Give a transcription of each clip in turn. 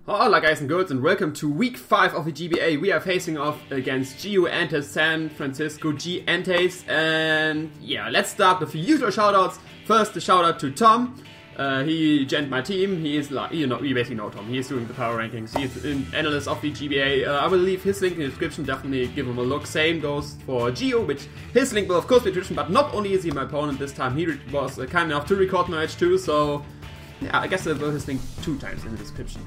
Hola guys and girls, and welcome to week 5 of the GBA. We are facing off against GiEnteis San Francisco GiEnteis, and yeah, let's start with the usual shoutouts. First, the shoutout to Tom. He gent my team. He is like, you basically know Tom. He is doing the power rankings. He is an analyst of the GBA. I will leave his link in the description. Definitely give him a look. Same goes for Gio, which his link will of course be in the description. But not only is he my opponent this time, he was kind enough to record my match too. So yeah, I guess I will his link 2 times in the description.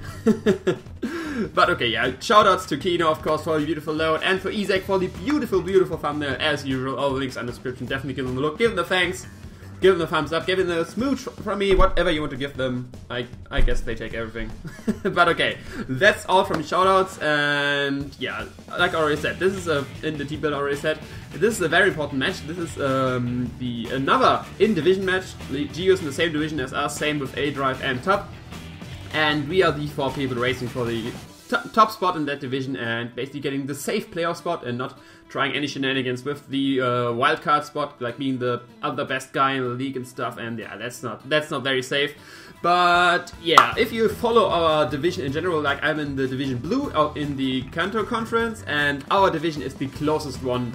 But okay, yeah, shoutouts to Kino, of course, for the beautiful load, and for Isaac for the beautiful, beautiful thumbnail, as usual. All the links in the description. Definitely give them a look. Give them the thanks. Give them a thumbs up. Give them a smooch from me. Whatever you want to give them. I guess they take everything. But okay, that's all from the shoutouts. And yeah, like I already said, this is in the team build I already said, this is a very important match. This is another in-division match. Gio is in the same division as us, same with A-Drive and Top. And we are the 4 people racing for the top spot in that division and basically getting the safe playoff spot and not trying any shenanigans with the wildcard spot, like being the other best guy in the league and stuff. And yeah, that's not very safe. But yeah, if you follow our division in general, like I'm in the division blue out in the Kanto conference, and our division is the closest one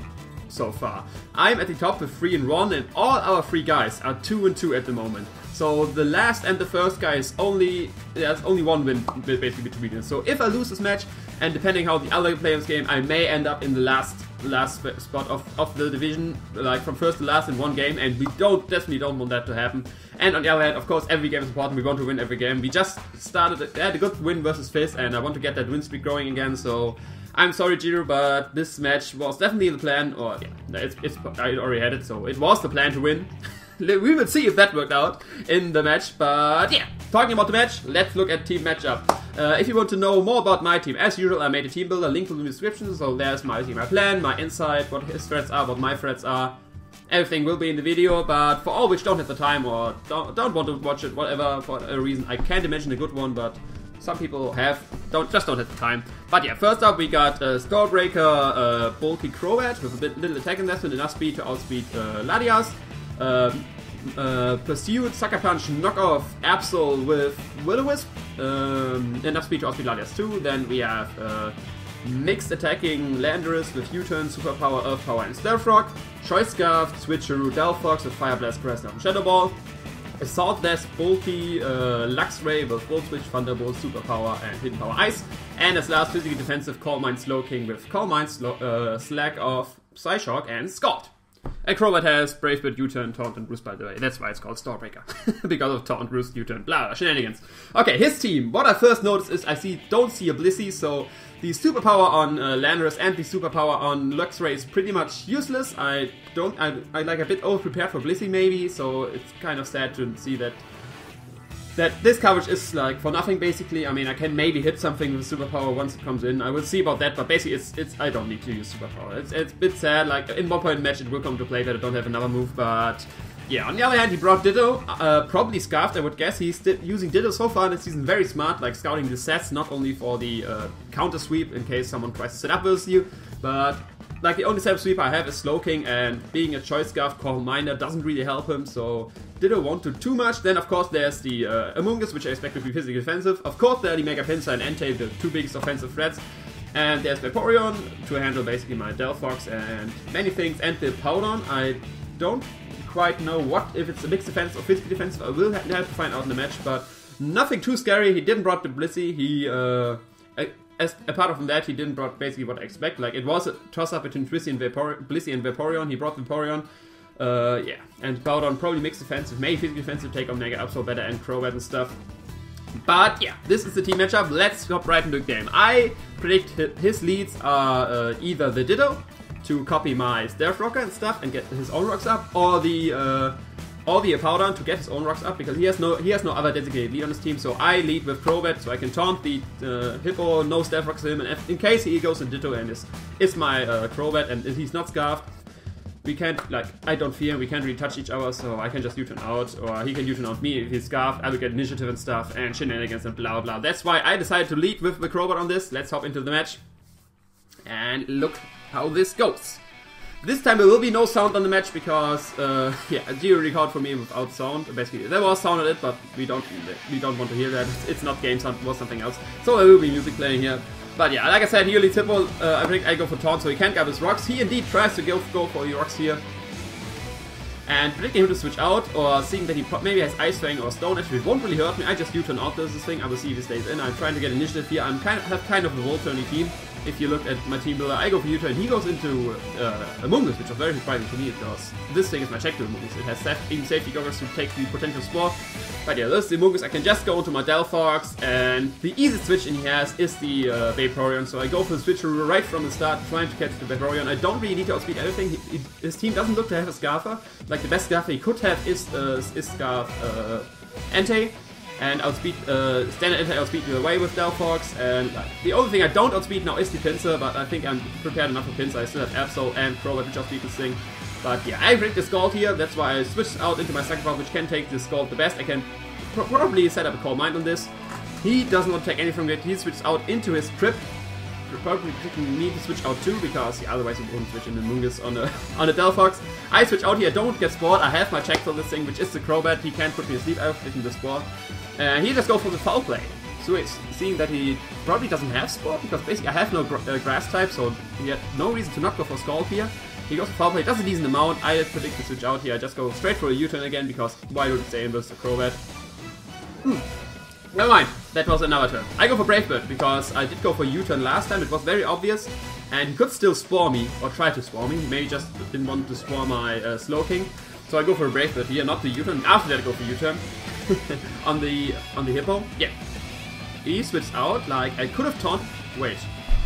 so far. I'm at the top with 3-1, and all our 3 guys are 2-2 at the moment. So the last and the first guy is there's only 1 win basically between us. So if I lose this match, and depending how the other players game, I may end up in the last spot of the division, like from first to last in 1 game, and we definitely don't want that to happen. And on the other hand, of course, every game is important. We want to win every game. We just had a good win versus Fizz, and I want to get that win streak going again. So I'm sorry, Giro, but this match was definitely the plan. Or yeah, I already had it, so it was the plan to win. We will see if that worked out in the match, but yeah, talking about the match, let's look at team matchup. If you want to know more about my team, as usual, I made a team builder, link in the description, so there's my team, my plan, my insight, what his threats are, what my threats are. Everything will be in the video, but for all which don't have the time or don't want to watch it, whatever, for a reason, I can't imagine a good one, but some people just don't have the time. But yeah, first up we got Stallbreaker, Bulky Croat with a little attack investment, enough speed to outspeed Ladias. Pursued, Sucker Punch, Knockoff, Absol with Will-O-Wisp, enough speed to outspeed Ladias too. Then we have mixed attacking Landorus with U-Turn, Superpower, Earth Power, and Stealth Rock. Choice Scarf, Switcheroo, Delphox with Fire Blast, Crest, and Shadow Ball. Assault Blast, Bulky, Luxray with Volt Switch, Thunderbolt, Superpower, and Hidden Power Ice. And as last, physically defensive, Calm Mind, Slowking with Calm Mind, Slack Off, Psyshock, and Scald. And Crobat has Brave Bird, U-Turn, Taunt, and Roost, by the way. That's why it's called Stallbreaker. Because of Taunt, Roost, U-Turn, blah, shenanigans. Okay, his team. What I first noticed is I don't see a Blissey, so the superpower on Landorus and the superpower on Luxray is pretty much useless. I like a bit over-prepared for Blissey maybe, so it's kind of sad to see that this coverage is like for nothing basically. I mean, I can maybe hit something with superpower once it comes in. I will see about that, but basically it's I don't need to use superpower. It's a bit sad. Like in one point match it will come to play that I don't have another move, but yeah. On the other hand, he brought Ditto, probably Scarfed I would guess. He's using Ditto so far this season very smart, like scouting the sets not only for the counter sweep in case someone tries to set up with you, but like the only set sweep I have is Slowking, and being a Choice Scarf Calm Minder doesn't really help him, so Ditto won't do too much. Then of course there's the Amoonguss, which I expect to be physically defensive. Of course there are the Mega Pinsir and Entei, the 2 biggest offensive threats. And there's Vaporeon to handle basically my Delphox and many things, and the Powdon. I don't quite know if it's a mixed defense or physically defensive. I will have to find out in the match, but nothing too scary. He didn't brought the Blissey. He apart from that, he didn't brought basically what I expect. Like, it was a toss-up between Blissey and Vaporeon. He brought Vaporeon. Yeah, and Powdon probably mixed defensive, maybe physically defensive, take on Mega Absol better and Crobat and stuff. But yeah, this is the team matchup. Let's hop right into the game. I predict his leads are either the Ditto to copy my Stealth Rocker and stuff and get his own rocks up, or the Powdon to get his own rocks up, because he has no other designated lead on his team. So I lead with Crobat, so I can taunt the Hippo, no Stealth Rocks him, and in case he goes in Ditto and is my Crobat and he's not Scarfed, we can't, like, I don't fear, we can't really touch each other, so I can just U-turn out, or he can U-turn out me. If he's Scarfed, I will get initiative and stuff, and shenanigans and blah blah. That's why I decided to lead with the Crobat on this. Let's hop into the match and look how this goes. This time there will be no sound on the match because, yeah, Geo record for me without sound. Basically, there was sound on it, but we don't want to hear that. It's not game sound, it was something else. So there will be music playing here. But yeah, like I said, he leads Hippo. I think I go for taunt, so he can't grab his rocks. He indeed tries to go for the rocks here. And predicting him to switch out, or seeing that he maybe has Ice Fang or Stone Edge, it won't really hurt me. I just U-turn out this thing. I will see if he stays in. I'm trying to get initiative here. I'm have kind of a roll-turny team. If you look at my team builder, I go for U-turn. He goes into Amungus, which was very surprising to me because this thing is my check to Amungus. It has even safety goggles to take the potential spore. But yeah, this is the Amungus. I can just go into my Delphox, and the easiest switch in he has is the Vaporeon. So I go for the switch right from the start, trying to catch the Vaporeon. I don't really need to outspeed everything. His team doesn't look to have a Scarfer. Like the best Scarfer he could have is Scarf Entei. And outspeed, standard Entei outspeed me away with Delphox, and the only thing I don't outspeed now is the Pinsir, but I think I'm prepared enough for Pinsir. I still have Absol and Crobat which outspeed this thing. But yeah, I break the Scald here, that's why I switched out into my Sacrifice, which can take the Scald the best. I can probably set up a Calm Mind on this. He doesn't want to take anything from it, he switches out into his Trip. Probably picking me to switch out too, because yeah, otherwise we wouldn't switch in the Mungus on a Delphox. I switch out here, I don't get spored, I have my check for this thing, which is the Crobat. He can't put me asleep out taking the spore. He just goes for the Foul Play. So it's seeing that he probably doesn't have Spore, because basically I have no Grass type, so he had no reason to not go for Scald here. He goes for Foul Play, does a decent amount. I predict to switch out here, I just go straight for a U-turn again, because why would it stay in versus the Crobat? Never mind, that was another turn. I go for Brave Bird, because I did go for U-turn last time, it was very obvious. And he could still Spore me, or try to Spore me, maybe just didn't want to Spore my Slowking. So I go for a Brave Bird here, not the U-turn. After that I go for U-turn. on the Hippo. Yeah. He switched out, like I could have taunt. Wait.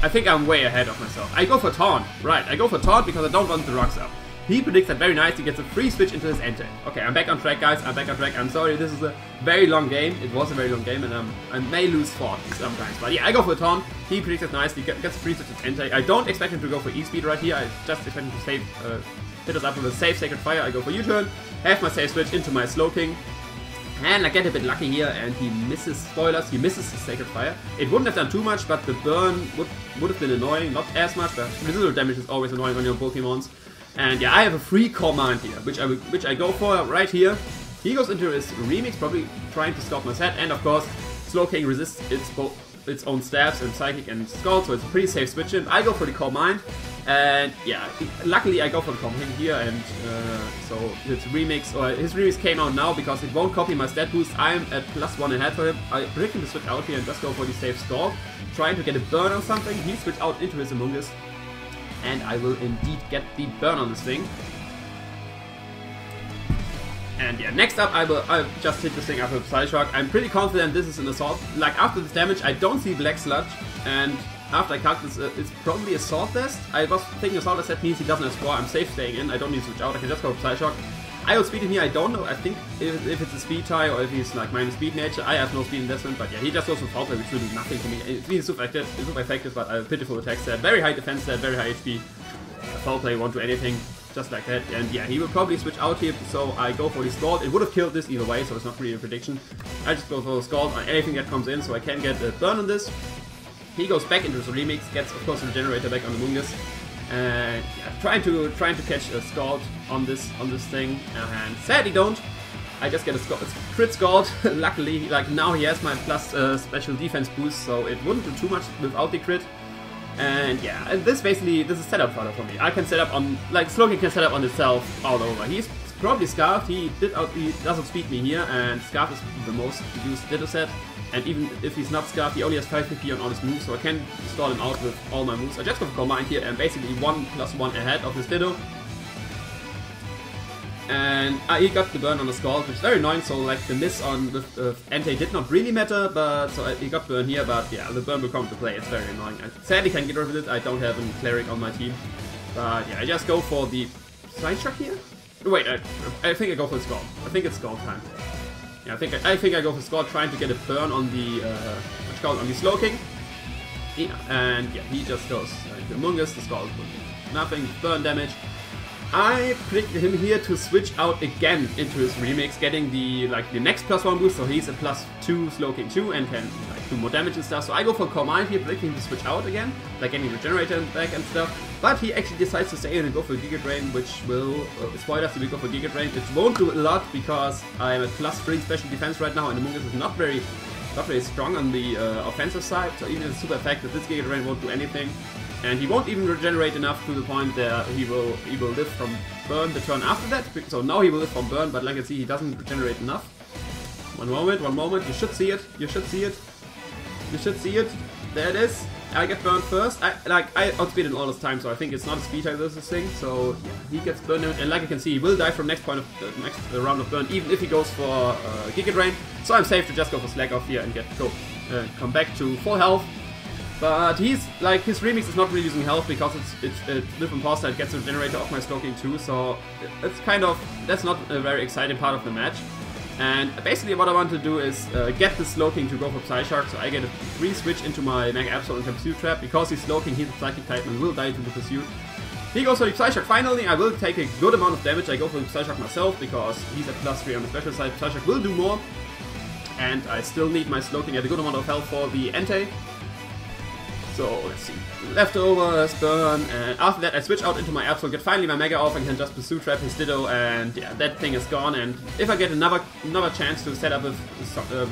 I think I'm way ahead of myself. I go for taunt. Right, I go for taunt because I don't want the rocks up. He predicts that very nice, he gets a free switch into his Entei. Okay, I'm back on track guys, I'm back on track. I'm sorry, this is a very long game. It was a very long game and I may lose fort sometimes. But yeah, I go for taunt. He predicts it nicely, gets a free switch into Entei. I don't expect him to go for E-Speed right here. I just expect him to save, hit us up with a safe Sacred Fire. I go for U-turn, have my safe switch into my Slowking. And I get a bit lucky here, and he misses, spoilers, he misses his Sacred Fire. It wouldn't have done too much, but the burn would have been annoying, not as much, but residual damage is always annoying on your Pokemons. And yeah, I have a free command here, which I go for right here. He goes into his Remix, probably trying to stop my set, and of course, Slowking resists its own stabs and Psychic and Scald, so it's a pretty safe switch in. I go for the Calm Mind, and yeah, luckily I go for the Calm Mind here, and so his Remix came out now because it won't copy my stat boost. I'm at +1 ahead for him. I predict him to switch out here and just go for the safe Scald, trying to get a burn on something. He switched out into his Amungus, and I will indeed get the burn on this thing. And yeah, next up I'll just hit this thing up with Psyshock. I'm pretty confident this is an Assault. Like after this damage I don't see Black Sludge, and after I calc this, it's probably Assault Vest. I was thinking Assault Vest, that means he doesn't have Spore. I'm safe staying in, I don't need to switch out, I can just go with Psyshock. I outspeed him here, I don't know, I think if it's a speed tie or if he's like minus speed nature. I have no speed investment, but yeah, he just goes with Foul Play, which will do nothing to me. It's really super effective, but a pitiful attack stat, very high defense stat, very high HP. Foul Play won't do anything. Just like that, and yeah, he will probably switch out here, so I go for the Scald. It would have killed this either way, so it's not really a prediction. I just go for the Scald on anything that comes in, so I can get a burn on this. He goes back into his Remix, gets of course the Regenerator back on the Mungus, and yeah, trying to catch a Scald on this thing, and sadly don't. I just get a crit Scald. Luckily, like now he has my plus special defense boost, so it wouldn't do too much without the crit. And yeah, this is setup fodder for me. I can set up on, like Slowking can set up on itself all over. He's probably Scarfed, he doesn't speed me here, and Scarf is the most used Ditto set. And even if he's not Scarfed, he only has 550 on all his moves, so I can stall him out with all my moves. I just go for Command here and basically 1+1 ahead of his Ditto. And he got the burn on the Scald, which is very annoying, so like the miss on with Entei did not really matter, but so he got burn here, but yeah, the burn will come to play, it's very annoying. I sadly can't get rid of it, I don't have a Cleric on my team. But yeah, I just go for the Psyshock here? Wait, I think I go for Scald. I think it's Scald time. Yeah, I think I go for Scald, trying to get a burn on the, on the Slowking. Yeah, and yeah, he just goes the Amungus, the Scald, nothing, burn damage. I predicted him here to switch out again into his Remix, getting the next +1 boost, so he's a +2 Slowking 2 and can like do more damage and stuff. So I go for Core Mind here, predicting him to switch out again, like getting Regenerator back and stuff. But he actually decides to stay in and go for Giga Drain, which will spoil us if we go for Giga Drain. It won't do a lot because I'm at +3 special defense right now, and Amoonguss is not very strong on the offensive side. So even if it's super effective, this Giga Drain won't do anything. And he won't even regenerate enough to the point that he will live from burn the turn after that. So now he will live from burn, but like you can see, he doesn't regenerate enough. One moment, you should see it, there it is. I get burned first. I outspeed him all this time, so I think it's not a speed type, this thing. So yeah, he gets burned, and like you can see, he will die from next point of next round of burn, even if he goes for Giga Drain. So I'm safe to just go for Slack Off here and come back to full health. But he's like, his remix is not really using health because it's Live Imposter, it gets a generator off my Slowking too, so it's kind of, that's not a very exciting part of the match. And basically what I want to do is get the Slowking to go for Psyshock, so I get a free switch into my Mega Absol and Pursuit Trap. Because he's Slowking, he's a Psychic type and will die to the Pursuit. He goes for the Psyshock finally. I will take a good amount of damage. I go for the Psyshock myself because he's at +3 on the special side. Psyshock will do more. And I still need my Slowking at a good amount of health for the Entei. So let's see, leftovers, burn, and after that I switch out into my Absol, get finally my Mega off and can just Pursuit Trap his Ditto, and yeah, that thing is gone. And if I get another chance to set up with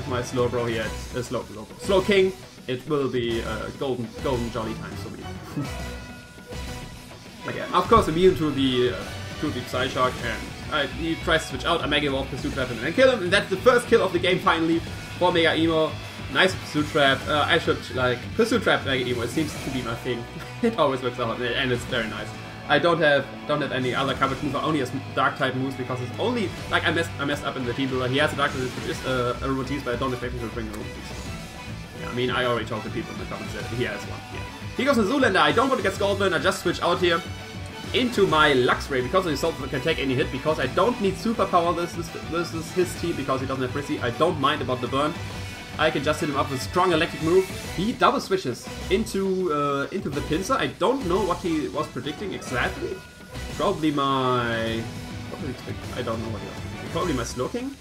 my Slowbro here, Slowking, it will be golden jolly times for me. Again, of course immune to the Psyshock, and he tries to switch out, I Mega off, Pursuit Trap him, and then kill him, and that's the first kill of the game finally for Mega Emo. Nice Pursuit Trap. I should like Pursuit Trap Mega Emo. It seems to be my thing. It always works out, and it's very nice. I don't have any other coverage moves. I only have Dark type moves because it's only like I messed up in the team builder. He has a Dark type, which is a Robotease, but I don't expect him to bring a Robotease. Yeah, I mean I already talked to people in the comments that he has one. Yeah. He goes to Zoolander. I don't want to get Skullburn. I just switch out here into my Luxray because the Assault can take any hit, because I don't need superpower versus his team because he doesn't have Prissy. I don't mind about the burn. I can just hit him up with strong electric move. He double switches into the pincer. I don't know what he was predicting exactly. Probably my... What did he expect? I don't know what he was predicting. Probably my Slowking?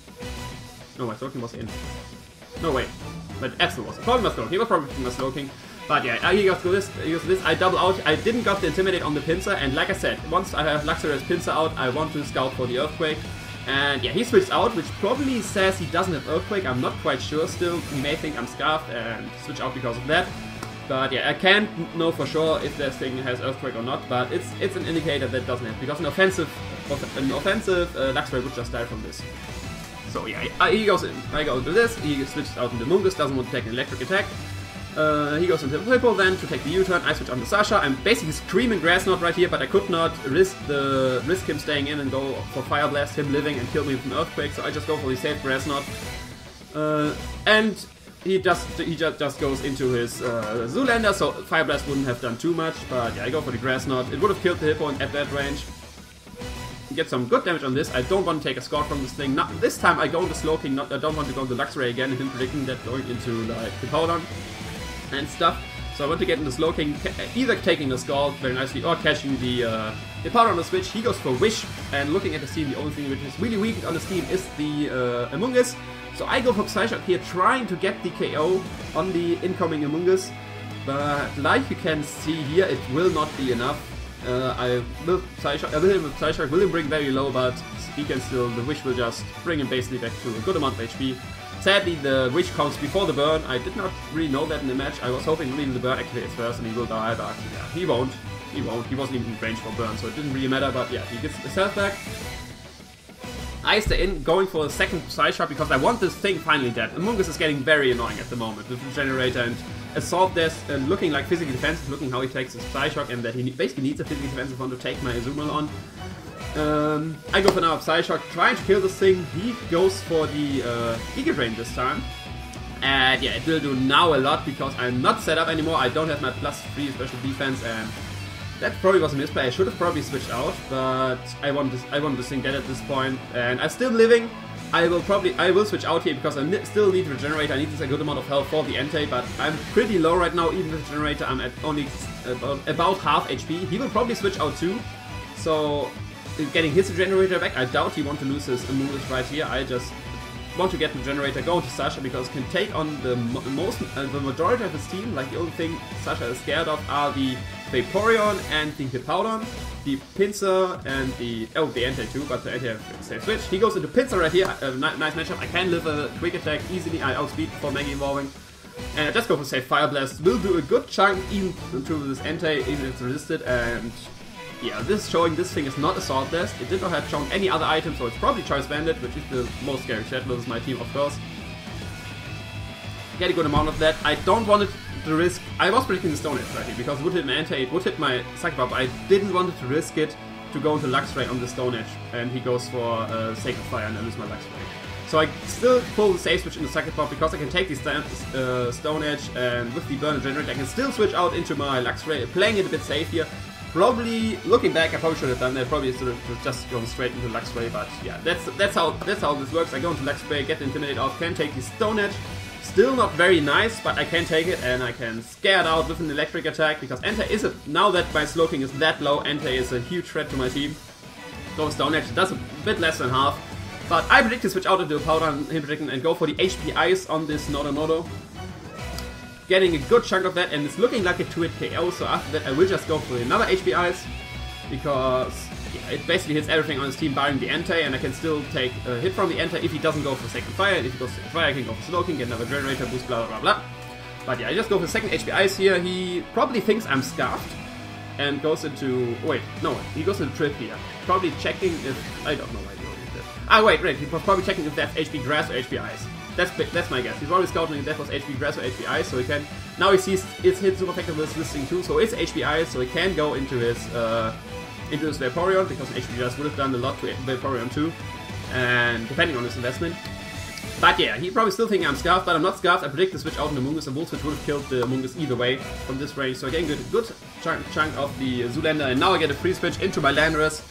No, my Slowking was in. No, wait. My Absol was. Probably my Slowking. He was probably my Slowking. But yeah, he got to this. I double out. I didn't got the Intimidate on the pincer, and like I said, once I have Luxray's pincer out, I want to scout for the Earthquake. And yeah, he switched out, which probably says he doesn't have Earthquake. I'm not quite sure still. He may think I'm Scarfed and switch out because of that. But yeah, I can't know for sure if this thing has Earthquake or not, but it's an indicator that it doesn't have, because an offensive Luxray would just die from this. So yeah, he goes in. I go into this, he switches out into Amoonguss, doesn't want to take an electric attack. He goes into Hippo then to take the U-turn. I switch on to Sasha. I'm basically screaming Grass Knot right here, but I could not risk him staying in and go for Fire Blast, him living and kill me with an Earthquake. So I just go for the safe Grass Knot, and he just goes into his Zoolander. So Fire Blast wouldn't have done too much, but yeah, I go for the Grass Knot. It would have killed the Hippo at that range. Get some good damage on this. I don't want to take a score from this thing. Not this time. I go into Slowking. I don't want to go into Luxray again and him predicting that going into like the Powder and stuff. So I want to get into Slowking, either taking the Scald very nicely or catching the Powder on the switch. He goes for Wish, and looking at the team, the only thing which is really weak on this team is the Amoonguss. So I go for Psyshock here, trying to get the KO on the incoming Amoonguss. But like you can see here, it will not be enough. I will hit him with Psyshock, will him bring very low, but he can still, the Wish will just bring him basically back to a good amount of HP. Sadly, the Wish comes before the burn. I did not really know that in the match. I was hoping really the burn activates first and he will die, but yeah, he won't. He wasn't even in range for burn, so it didn't really matter, but yeah, he gets his health back. I stay in, going for a second Psyshock because I want this thing finally dead. Amoonguss is getting very annoying at the moment with the generator and Assault Death, and looking like physically defensive, looking how he takes his Psyshock and that he basically needs a physically defensive one to take my Azumarill on. I go for another Psyshock, trying to kill this thing. He goes for the Giga Drain this time. And yeah, it will do now a lot because I'm not set up anymore. I don't have my +3 special defense, and that probably was a misplay. I should have probably switched out, but I want this thing dead at this point, and I'm still living. I will switch out here because I still need Regenerator. I need a good amount of health for the Entei, but I'm pretty low right now. Even with Regenerator, I'm at only about half HP. He will probably switch out too, so getting his Regenerator back, I doubt he wants to lose his Amoonguss right here. I just want to get the generator, go into Sasha because it can take on the majority of his team. Like the only thing Sasha is scared of are the Vaporeon and the Hippowdon, the Pinsir and the Entei too, but the Entei have the same switch. He goes into Pinsir right here, nice matchup. I can live a quick attack easily, I outspeed before Mega Evolving. And I just go for safe Fire Blast, will do a good chunk even to this Entei, even if it's resisted, and yeah, this is showing this thing is not Assault Blast. It did not have shown any other items, so it's probably Choice Bandit, which is the most scary chat versus my team, of course. Get a good amount of that. I don't want it to risk. I was predicting the Stone Edge right here because it would hit my Entei, it would hit my Psychic Bubble. I didn't want it to risk it to go into Luxray on the Stone Edge, and he goes for Sacred Fire and I lose my Luxray. So I still pull the Safe Switch into Psychic Pop because I can take the Stone Edge, and with the Burn and Generator I can still switch out into my Luxray, playing it a bit safe here. Probably, looking back, I probably should have done that. Probably sort of just going straight into Luxray, but yeah, that's how this works. I go into Luxray, get the Intimidate off, can take the Stone Edge. Still not very nice, but I can take it, and I can scare it out with an Electric attack, because Entei is now that my Slowking is that low, Entei is a huge threat to my team. Go Stone Edge, does a bit less than half. But I predict to switch out into a Powder, him predicting, and go for the HP Ice on this Nodo. Getting a good chunk of that, and it's looking like a 2-hit KO, so after that I will just go for another HP Ice, because yeah, it basically hits everything on his team barring the Entei, and I can still take a hit from the Entei if he doesn't go for Second Fire, and if he goes for Second Fire I can go for Slowking, get another Generator boost, blah blah blah. But yeah, I just go for second HP Ice here. He probably thinks I'm Scarfed, and goes into... wait, no, he goes into Trip here. Probably checking if... I don't know why he did that. Ah, wait, he was probably checking if that's HP Grass or HP Ice. That's my guess. He's probably scouting if that was HP Grass or HP Ice, so he can... Now he sees it's hit super effective with this thing too, so it's HP Ice, so he can go into his Vaporeon, because HP Grass would have done a lot to Vaporeon too, and depending on his investment. But yeah, he probably still thinking I'm Scarfed, but I'm not Scarfed. I predict the switch out in the Mungus, and Wolf Switch would have killed the Mungus either way from this range, so I get a good chunk of the Zoolander, and now I get a free switch into my Landorus.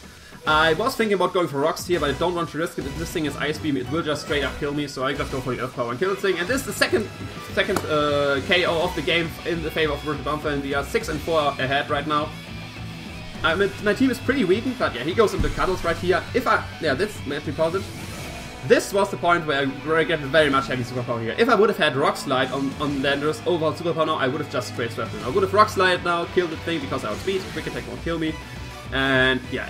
I was thinking about going for Rocks here, but I don't want to risk it. If this thing is Ice Beam, it will just straight up kill me, so I just go for the Earth Power and kill the thing. And this is the second KO of the game in the favor of Donphan. We are 6-4 ahead right now. My team is pretty weakened, but yeah, he goes into Cuddles right here. Let me pause it. This was the point where I get very much heavy Superpower here. If I would have had Rock Slide on Landorus over Superpower now, I would have just straight swept him. I would have Rock Slide now, killed the thing because I outspeed, Quick Attack won't kill me. And yeah,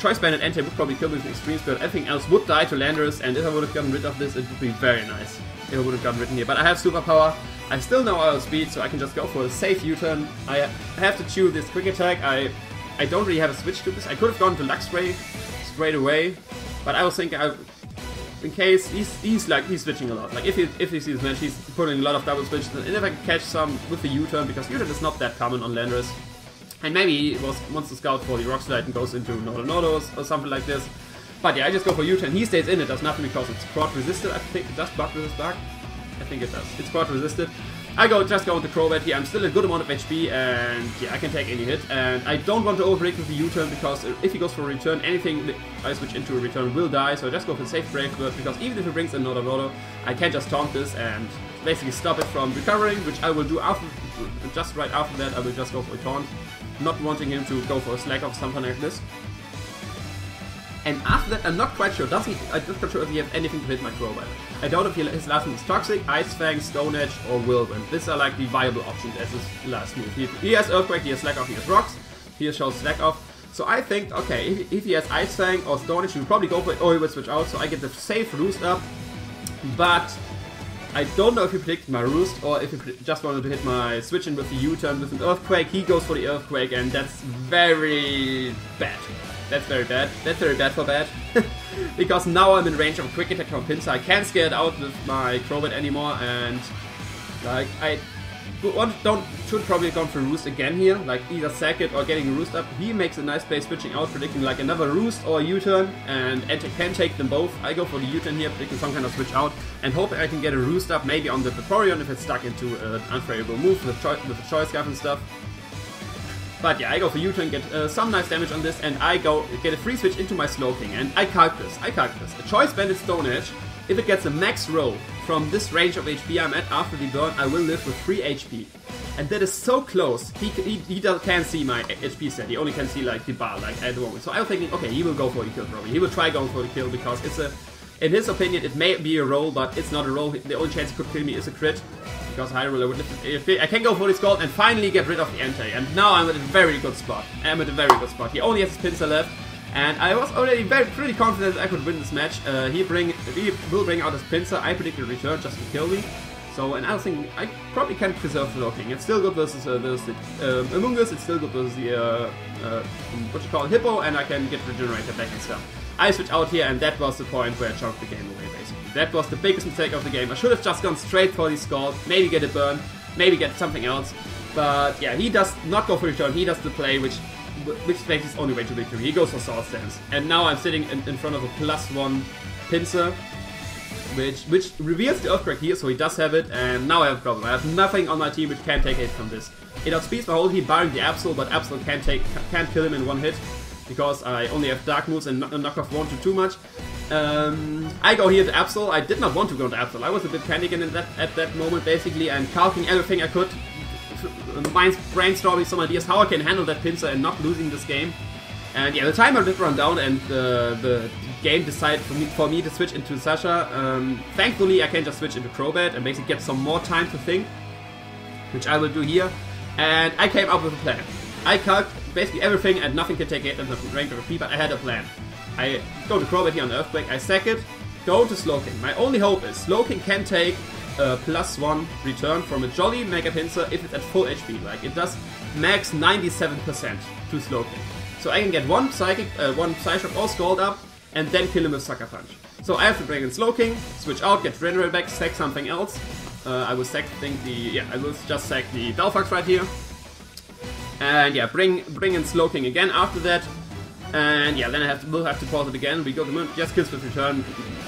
Choice Bandit Entei would probably kill me with Extreme Spirit. Everything else would die to Landorus, and if I would have gotten rid of this, it would be very nice if I would have gotten rid of here. But I have Superpower, I still know outspeed, so I can just go for a safe U-turn. I have to chew this Quick Attack. I don't really have a switch to this. I could have gone to Luxray straight away, but I was thinking, in case he's switching a lot. Like if he sees this match, he's putting a lot of double switches, and if I can catch some with the U-turn, because U-turn is not that common on Landorus. And maybe he wants to scout for the Rock Slide and goes into Nodos or something like this. But yeah, I just go for U-turn. He stays in, it does nothing because it's quad resisted. I think it does bug resist bug. I think it does. It's quad resisted. I just go into Crobat here. I'm still a good amount of HP, and yeah, I can take any hit. And I don't want to overbreak with the U-turn, because if he goes for a return, anything I switch into a return will die. So I just go for safe Brave Bird, because even if he brings a Nodo, I can just taunt this and basically stop it from recovering, which I will do after. Just right after that, I will just go for a taunt, not wanting him to go for a slack off something like this. And after that, I'm not quite sure. I'm not sure if he has anything to hit my Crobat. I doubt if his last move is Toxic, Ice Fang, Stone Edge, or Whirlwind. These are like the viable options as his last move. He has Earthquake, he has Slack Off, he has Rocks, he shows Slack Off. So I think, okay, if he has Ice Fang or Stone Edge, he will probably go for it, or he will switch out, so I get the safe Roost up. But I don't know if he predicted my Roost, or if he just wanted to hit my switch in with the U-turn with an Earthquake. He goes for the Earthquake, and that's very bad. That's very bad. That's very bad for bad. Because now I'm in range of a Quick Attack from Pinsir. I can't scare it out with my Crobat anymore, and like I should probably have gone for Roost again here, like either sack it or getting a Roost up. He makes a nice play switching out, predicting like another Roost or a U-turn, and Entei can take them both. I go for the U-turn here, predicting some kind of switch out, and hoping I can get a Roost up maybe on the Vaporeon if it's stuck into an unfavorable move with the Choice Scarf and stuff. But yeah, I go for U-turn, get some nice damage on this, and I get a free switch into my Slowking, and I calculus. A Choice Bandit Stone Edge, if it gets a max roll from this range of HP I'm at after the burn, I will live with 3 HP. And that is so close, he can't see my HP set, he only can see like the bar, like at the moment. So I was thinking, okay, he will go for the kill probably. He will try going for the kill, because In his opinion, it may be a roll, but it's not a roll. The only chance he could kill me is a crit. Because high roller would lift it. I can go for this gold and finally get rid of the anti. And now I'm at a very good spot. He only has his pincer left. And I was already pretty confident that I could win this match. He will bring out his pincer. I predict a return just to kill me. So, and I think I probably can preserve the locking. It's still good versus Among Us. It's still good versus the what you call Hippo, and I can get regenerated back and stuff. I switch out here, and that was the point where I choked the game away, basically. That was the biggest mistake of the game. I should have just gone straight for these skulls, maybe get a burn, maybe get something else. But yeah, he does not go for return. He does the play, which makes his only way to victory. He goes for sword stance, and now I'm sitting in front of a +1 pincer. Which reveals the Earthquake here, so he does have it, and now I have a problem. I have nothing on my team which can take a hit from this. It outspeeds my whole team barring the Absol, but Absol can't kill him in one hit, because I only have dark moves and knockoff won't do too much. I go here to Absol. I did not want to go to Absol. I was a bit panicking at that moment, basically, and calculating everything I could, brainstorming some ideas how I can handle that pincer and not losing this game. And yeah, the timer did run down, and the game decided for me to switch into Sasha. Thankfully, I can just switch into Crobat and basically get some more time to think, which I will do here. And I came up with a plan. I calculated basically everything, and nothing can take it and nothing rank or P, but I had a plan. I go to Crobat here on the Earthquake, I sack it, go to Slowking. My only hope is Slowking can take a +1 return from a Jolly Mega Pincer if it's at full HP. Like, it does max 97% to Slowking. So I can get one Psyshock or Scald up, and then kill him with Sucker Punch. So I have to bring in Slowking, switch out, get Regenerate back, sack something else. I will sack, I will just sack the Delphox right here. And yeah, bring in Slowking again after that. And yeah, then we'll have to pause it again. We go to Moon, just kills with return.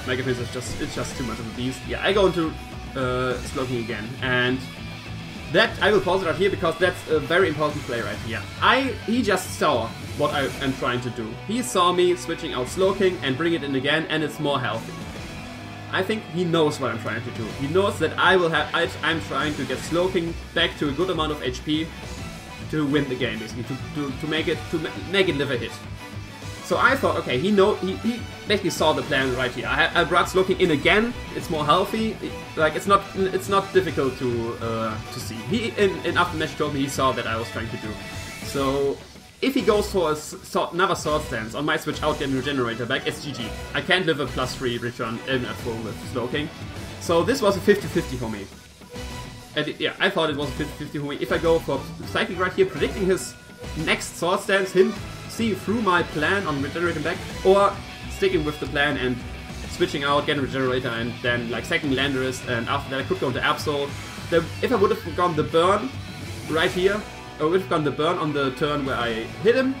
Mega Pincer it's just too much of a beast. Yeah, I go into Slowking again, and that I will pause it right here because that's a very important play right here. He just saw what I am trying to do. He saw me switching out Slowking and bring it in again, and it's more healthy. I think he knows what I'm trying to do. He knows that I'm trying to get Slowking back to a good amount of HP to win the game, basically, to make it live a hit. So I thought, okay, he basically saw the plan right here. I brought Slowking in again. It's more healthy. Like, it's not difficult to see. In after match told me he saw that I was trying to do. So if he goes for another Sword Stance on my switch out getting Regenerator back, it's GG. I can't live a +3 return in at full with Slowking. So this was a 50-50 for me. And yeah, I thought it was a 50-50 for me. If I go for Psychic right here, predicting his next Sword Stance, him seeing through my plan on regenerating back, or sticking with the plan and switching out, getting Regenerator, and then like second Landorus, and after that I could go to Absol. If I would have gone the burn right here, or would have gone the burn on the turn where I hit him,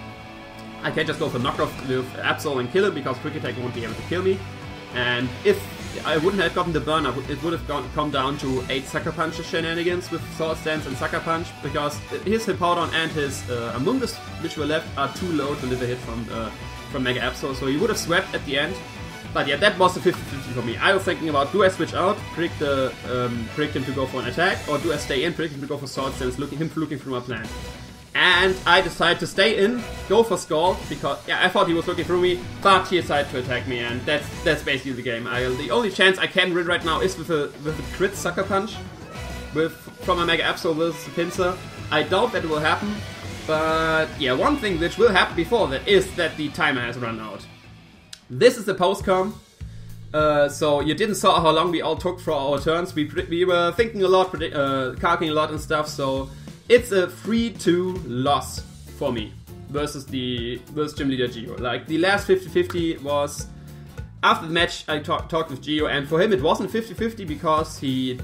I can just go for knockoff with Absol and kill him because Quick Attack won't be able to kill me. And if I wouldn't have gotten the burn, it would have come down to 8 Sucker Punch shenanigans with Sword Stance and Sucker Punch, because his Hippowdon and his Among Us, which were left, are too low to live a hit from Mega Absol, so he would have swept at the end. But yeah, that was a 50-50 for me. I was thinking about, do I switch out, predict him to go for an attack, or do I stay in, predict him to go for Sword Stance, looking through my plan. And I decided to stay in, go for Scald, because yeah, I thought he was looking through me, but he decided to attack me, and that's basically the game. The only chance I can win right now is with a crit Sucker Punch from a Mega Absol versus a Pincer. I doubt that will happen, but yeah, one thing which will happen before that is that the timer has run out. This is the post-com. So you didn't saw how long we all took for our turns. We were thinking a lot, calculating a lot and stuff, so it's a 3-2 loss for me versus Gym Leader Gio. Like, the last 50-50 was after the match. I talked with Gio, and for him it wasn't 50-50 because he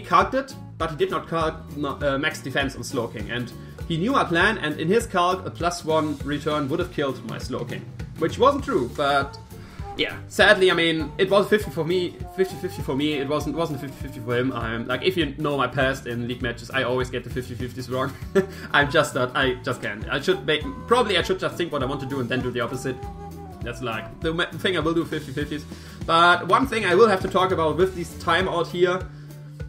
calced it, but he did not calc max defense on Slowking, and he knew my plan, and in his calc a +1 return would have killed my Slowking, which wasn't true, but yeah, sadly, I mean, it was 50-50 for me. It wasn't 50-50 for him. Like, if you know my past in league matches, I always get the 50-50s wrong. I'm just not. I just can't. I should just think what I want to do and then do the opposite. That's like the thing I will do 50-50s. But one thing I will have to talk about with this timeout here,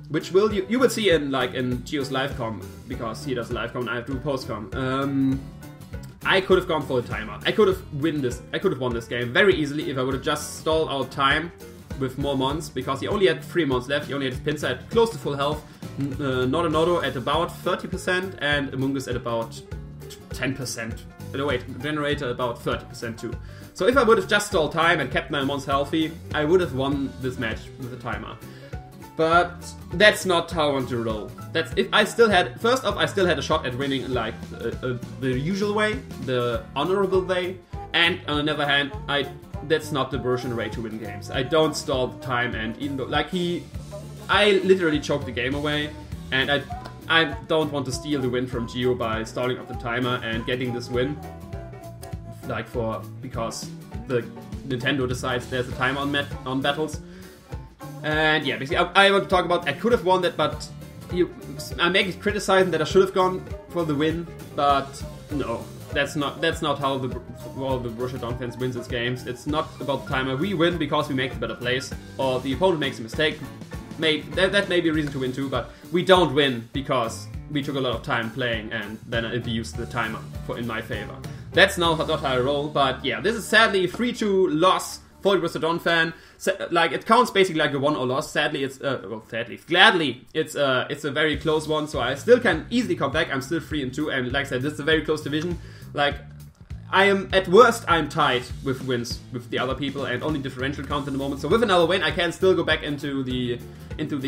which you will see in Gio's live com, because he does live com and I do post com. I could have gone for the timer. I could have won this game very easily if I would have just stalled out time with more mons, because he only had 3 mons left. He only had his Pincer at close to full health, Nodonodo at about 30%, and Amoongus at about 10%. No, wait, Generator about 30% too. So if I would have just stalled time and kept my mons healthy, I would have won this match with the timer. But that's not how I want to roll. That's if I still had, first off, I still had a shot at winning like the usual way, the honorable way, and on the other hand, that's not the Borussia way to win games. I don't stall the time, and even though I literally choked the game away, and I don't want to steal the win from Gio by stalling up the timer and getting this win, because the Nintendo decides there's a timer on battles. And yeah, basically, I want to talk about I could have won that, but I make criticizing that I should have gone for the win, but no, that's not how the Borussia Donphan wins its games. It's not about the timer. We win because we make the better plays, or the opponent makes a mistake. That may be a reason to win too, but we don't win because we took a lot of time playing and then I abused the timer in my favor. That's not how I roll, but yeah, this is sadly a 3-2 loss for the Borussia Donphan. It counts basically like a 1-0 loss. Sadly, gladly, it's a very close one, so I still can easily come back. I'm still 3-2, and like I said, this is a very close division. At worst, I'm tied with wins with the other people, and only differential count at the moment. So with another win, I can still go back into the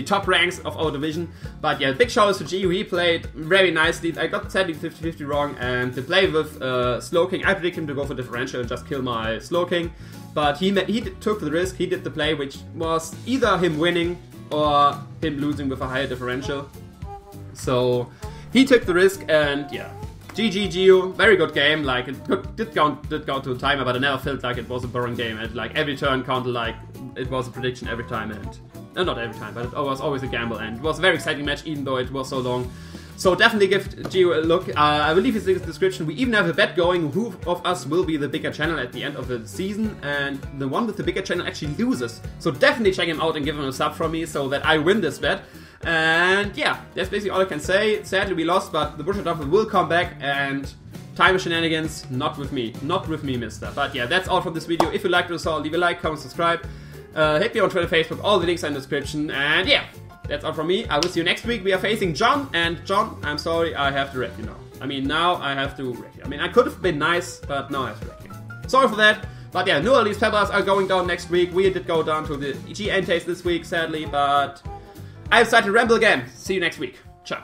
top ranks of our division. But yeah, big shout out to Gio. He played very nicely. I got sadly 50-50 wrong, and the play with Slowking, I predicted him to go for differential and just kill my Slowking. But he took the risk, he did the play, which was either him winning or him losing with a higher differential. So he took the risk, and yeah, GG Gio, very good game. It did go to the timer, but I never felt like it was a boring game. And every turn counted like it was a prediction every time, and not every time, but it was always a gamble. And it was a very exciting match, even though it was so long. So definitely give Gio a look. I will leave his link in the description. We even have a bet going who of us will be the bigger channel at the end of the season, and the one with the bigger channel actually loses. So definitely check him out and give him a sub from me so that I win this bet. And yeah, that's basically all I can say. Sadly we lost, but the Borussia Donphan will come back, and timer shenanigans, not with me, mister. But yeah, that's all from this video. If you liked the result, leave a like, comment, subscribe. Hit me on Twitter, Facebook, all the links are in the description. And yeah, that's all from me. I will see you next week. We are facing John, and John, I'm sorry, I have to wreck you now. Now I have to wreck you. I could have been nice, but now I have to wreck you. Sorry for that. But yeah, New Orleans Peppers are going down next week. We did go down to the GiEnteis this week, sadly, but I decided to ramble again. See you next week. Ciao.